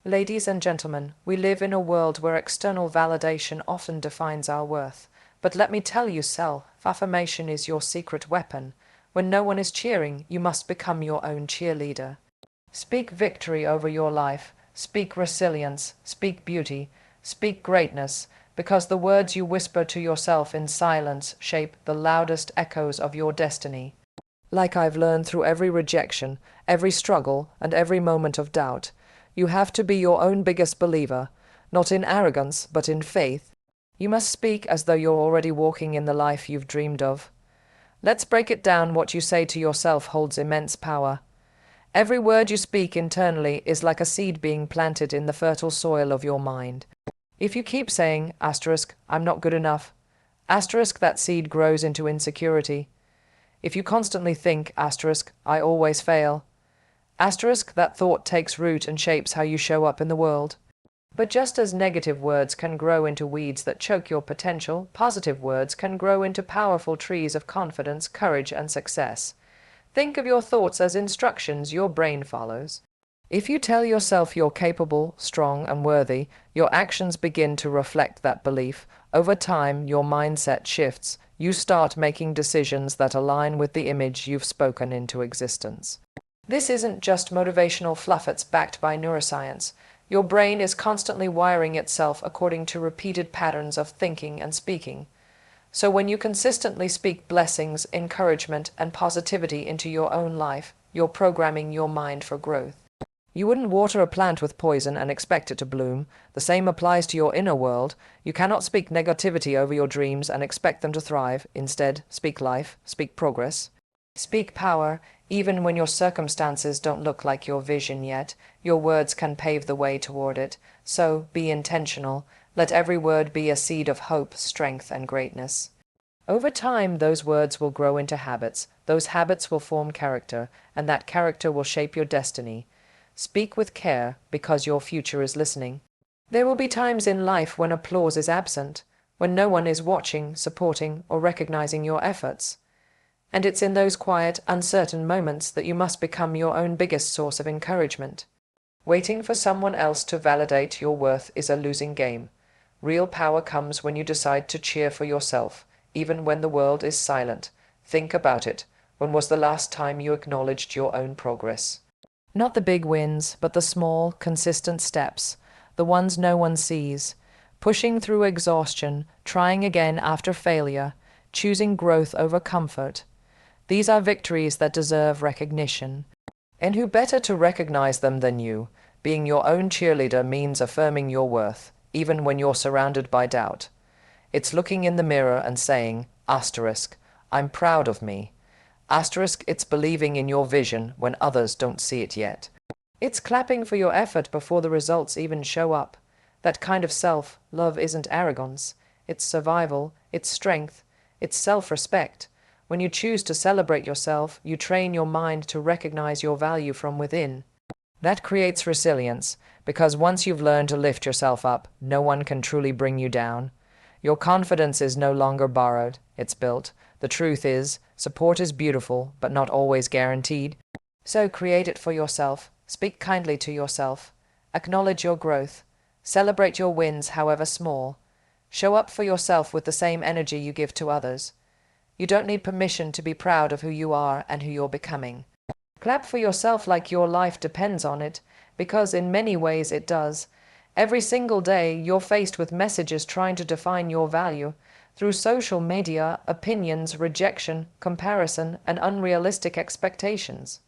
Ladies and gentlemen, we live in a world where external validation often defines our worth. But let me tell you, self-affirmation is your secret weapon. When no one is cheering, you must become your own cheerleader. Speak victory over your life. Speak resilience. Speak beauty. Speak greatness, because the words you whisper to yourself in silence shape the loudest echoes of your destiny. Like I've learned through every rejection, every struggle, and every moment of doubt, you have to be your own biggest believer, not in arrogance, but in faith. You must speak as though you're already walking in the life you've dreamed of. Let's break it down. What you say to yourself holds immense power. Every word you speak internally is like a seed being planted in the fertile soil of your mind. If you keep saying, I'm not good enough, that seed grows into insecurity. If you constantly think, I always fail, that thought takes root and shapes how you show up in the world. But just as negative words can grow into weeds that choke your potential, positive words can grow into powerful trees of confidence, courage, and success. Think of your thoughts as instructions your brain follows. If you tell yourself you're capable, strong, and worthy, your actions begin to reflect that belief. Over time, your mindset shifts. You start making decisions that align with the image you've spoken into existence. This isn't just motivational fluff, it's backed by neuroscience. Your brain is constantly wiring itself according to repeated patterns of thinking and speaking. So when you consistently speak blessings, encouragement, and positivity into your own life, you're programming your mind for growth. You wouldn't water a plant with poison and expect it to bloom. The same applies to your inner world. You cannot speak negativity over your dreams and expect them to thrive. Instead, speak life, speak progress. Speak power. Even when your circumstances don't look like your vision yet, your words can pave the way toward it. So, be intentional. Let every word be a seed of hope, strength, and greatness. Over time, those words will grow into habits. Those habits will form character, and that character will shape your destiny. Speak with care, because your future is listening. There will be times in life when applause is absent, when no one is watching, supporting, or recognizing your efforts. And it's in those quiet, uncertain moments that you must become your own biggest source of encouragement. Waiting for someone else to validate your worth is a losing game. Real power comes when you decide to cheer for yourself, even when the world is silent. Think about it. When was the last time you acknowledged your own progress? Not the big wins, but the small, consistent steps, the ones no one sees. Pushing through exhaustion, trying again after failure, choosing growth over comfort. These are victories that deserve recognition. And who better to recognize them than you? Being your own cheerleader means affirming your worth, even when you're surrounded by doubt. It's looking in the mirror and saying, I'm proud of me. It's believing in your vision when others don't see it yet. It's clapping for your effort before the results even show up. That kind of self-love isn't arrogance. It's survival, it's strength, it's self-respect. When you choose to celebrate yourself, you train your mind to recognize your value from within. That creates resilience, because once you've learned to lift yourself up, no one can truly bring you down. Your confidence is no longer borrowed, it's built. The truth is, support is beautiful, but not always guaranteed. So create it for yourself. Speak kindly to yourself. Acknowledge your growth. Celebrate your wins, however small. Show up for yourself with the same energy you give to others. You don't need permission to be proud of who you are and who you're becoming. Clap for yourself like your life depends on it, because in many ways it does. Every single day, you're faced with messages trying to define your value through social media, opinions, rejection, comparison, and unrealistic expectations.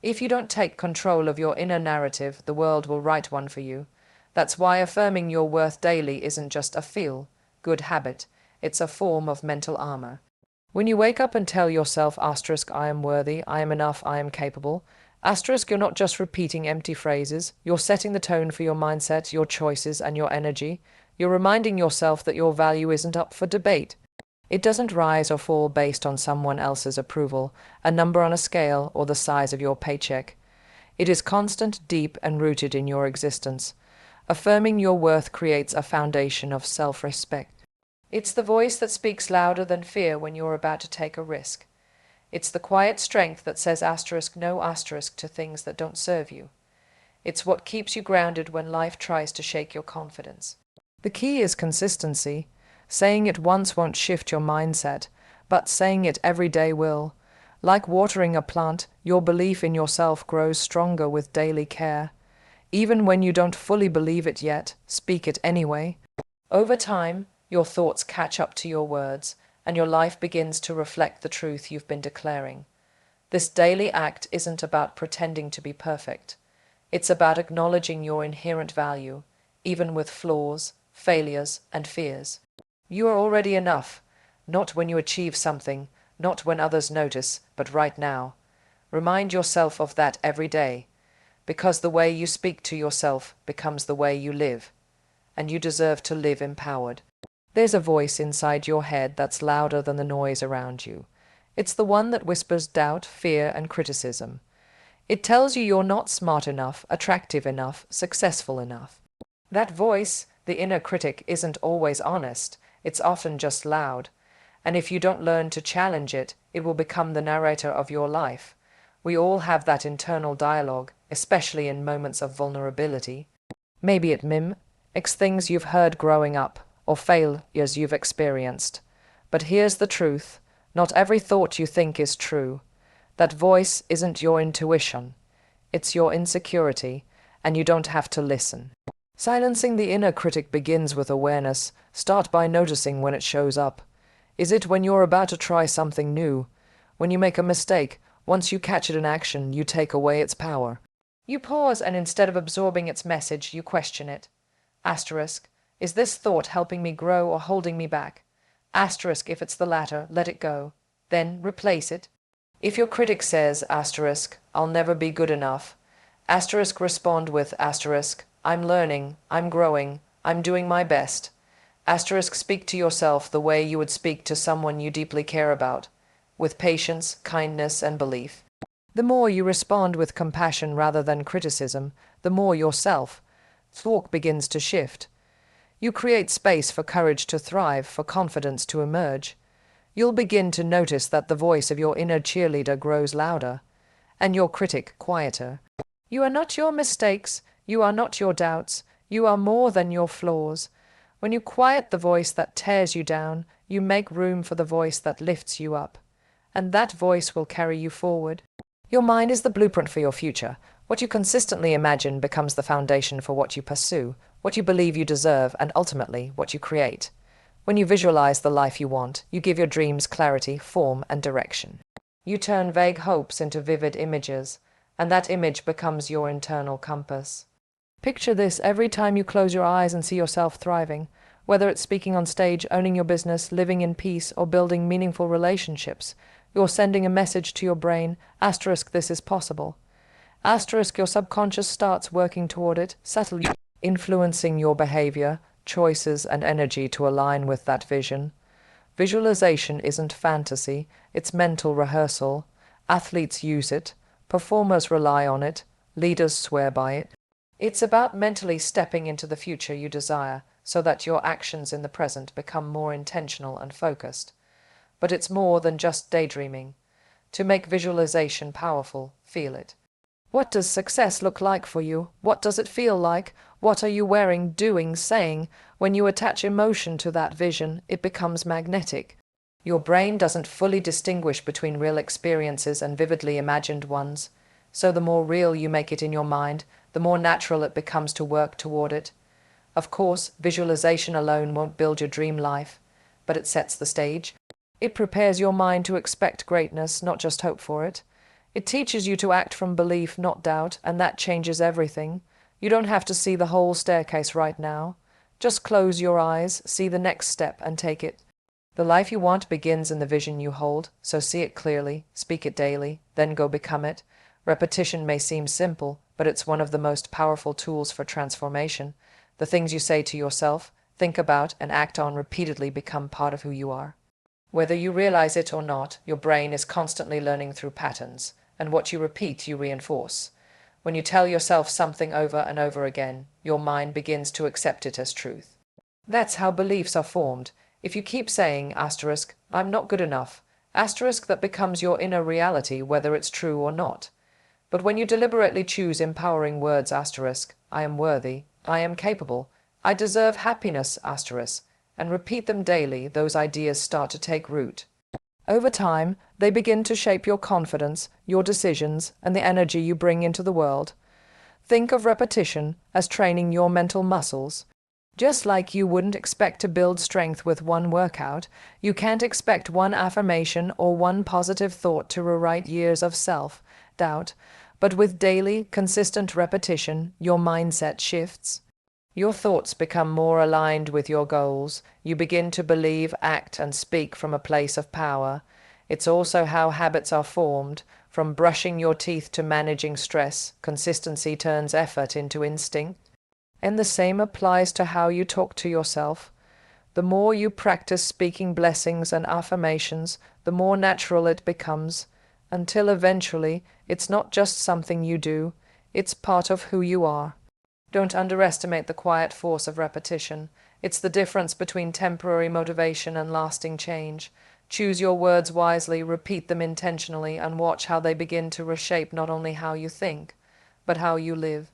If you don't take control of your inner narrative, the world will write one for you. That's why affirming your worth daily isn't just a feel-good habit, it's a form of mental armor. When you wake up and tell yourself, I am worthy, I am enough, I am capable, you're not just repeating empty phrases, you're setting the tone for your mindset, your choices, and your energy. You're reminding yourself that your value isn't up for debate. It doesn't rise or fall based on someone else's approval, a number on a scale, or the size of your paycheck. It is constant, deep, and rooted in your existence. Affirming your worth creates a foundation of self-respect. It's the voice that speaks louder than fear when you're about to take a risk. It's the quiet strength that says no to things that don't serve you. It's what keeps you grounded when life tries to shake your confidence. The key is consistency. Saying it once won't shift your mindset, but saying it every day will. Like watering a plant, your belief in yourself grows stronger with daily care. Even when you don't fully believe it yet, speak it anyway. Over time, your thoughts catch up to your words, and your life begins to reflect the truth you've been declaring. This daily act isn't about pretending to be perfect. It's about acknowledging your inherent value, even with flaws, failures, and fears. You are already enough, not when you achieve something, not when others notice, but right now. Remind yourself of that every day, because the way you speak to yourself becomes the way you live, and you deserve to live empowered. There's a voice inside your head that's louder than the noise around you. It's the one that whispers doubt, fear, and criticism. It tells you you're not smart enough, attractive enough, successful enough. That voice, the inner critic, isn't always honest. It's often just loud. And if you don't learn to challenge it, it will become the narrator of your life. We all have that internal dialogue, especially in moments of vulnerability. Maybe it mimics things you've heard growing up, or failures you've experienced. But here's the truth. Not every thought you think is true. That voice isn't your intuition. It's your insecurity, and you don't have to listen. Silencing the inner critic begins with awareness. Start by noticing when it shows up. Is it when you're about to try something new? When you make a mistake, once you catch it in action, you take away its power. You pause, and instead of absorbing its message, you question it. Asterisk, is this thought helping me grow or holding me back? Asterisk, if it's the latter, let it go. Then replace it. If your critic says, asterisk, I'll never be good enough, asterisk, respond with asterisk, I'm learning, I'm growing, I'm doing my best. Asterisk, speak to yourself the way you would speak to someone you deeply care about, with patience, kindness, and belief. The more you respond with compassion rather than criticism, the more your self-talk begins to shift. You create space for courage to thrive, for confidence to emerge. You'll begin to notice that the voice of your inner cheerleader grows louder, and your critic quieter. You are not your mistakes, you are not your doubts, you are more than your flaws. When you quiet the voice that tears you down, you make room for the voice that lifts you up, and that voice will carry you forward. Your mind is the blueprint for your future. What you consistently imagine becomes the foundation for what you pursue, what you believe you deserve, and ultimately what you create. When you visualize the life you want, you give your dreams clarity, form, and direction. You turn vague hopes into vivid images, and that image becomes your internal compass. Picture this every time you close your eyes and see yourself thriving, whether it's speaking on stage, owning your business, living in peace, or building meaningful relationships. You're sending a message to your brain, asterisk, this is possible. Asterisk, your subconscious starts working toward it, subtly influencing your behavior, choices, and energy to align with that vision. Visualization isn't fantasy, it's mental rehearsal. Athletes use it, performers rely on it, leaders swear by it. It's about mentally stepping into the future you desire so that your actions in the present become more intentional and focused. But it's more than just daydreaming. To make visualization powerful, feel it. What does success look like for you? What does it feel like? What are you wearing, doing, saying? When you attach emotion to that vision, it becomes magnetic. Your brain doesn't fully distinguish between real experiences and vividly imagined ones. So the more real you make it in your mind, the more natural it becomes to work toward it. Of course, visualization alone won't build your dream life, but it sets the stage. It prepares your mind to expect greatness, not just hope for it. It teaches you to act from belief, not doubt, and that changes everything. You don't have to see the whole staircase right now. Just close your eyes, see the next step, and take it. The life you want begins in the vision you hold, so see it clearly, speak it daily, then go become it. Repetition may seem simple, but it's one of the most powerful tools for transformation. The things you say to yourself, think about, and act on repeatedly become part of who you are. Whether you realize it or not, your brain is constantly learning through patterns, and what you repeat, you reinforce. When you tell yourself something over and over again, your mind begins to accept it as truth. That's how beliefs are formed. If you keep saying, asterisk, I'm not good enough, asterisk, that becomes your inner reality, whether it's true or not. But when you deliberately choose empowering words, I am worthy, I am capable, I deserve happiness, and repeat them daily, those ideas start to take root. Over time, they begin to shape your confidence, your decisions, and the energy you bring into the world. Think of repetition as training your mental muscles. Just like you wouldn't expect to build strength with one workout, you can't expect one affirmation or one positive thought to rewrite years of self-doubt. But with daily, consistent repetition, your mindset shifts. Your thoughts become more aligned with your goals. You begin to believe, act, and speak from a place of power. It's also how habits are formed. From brushing your teeth to managing stress, consistency turns effort into instinct. And the same applies to how you talk to yourself. The more you practice speaking blessings and affirmations, the more natural it becomes, until eventually it's not just something you do, it's part of who you are. Don't underestimate the quiet force of repetition. It's the difference between temporary motivation and lasting change. Choose your words wisely, repeat them intentionally, and watch how they begin to reshape not only how you think, but how you live.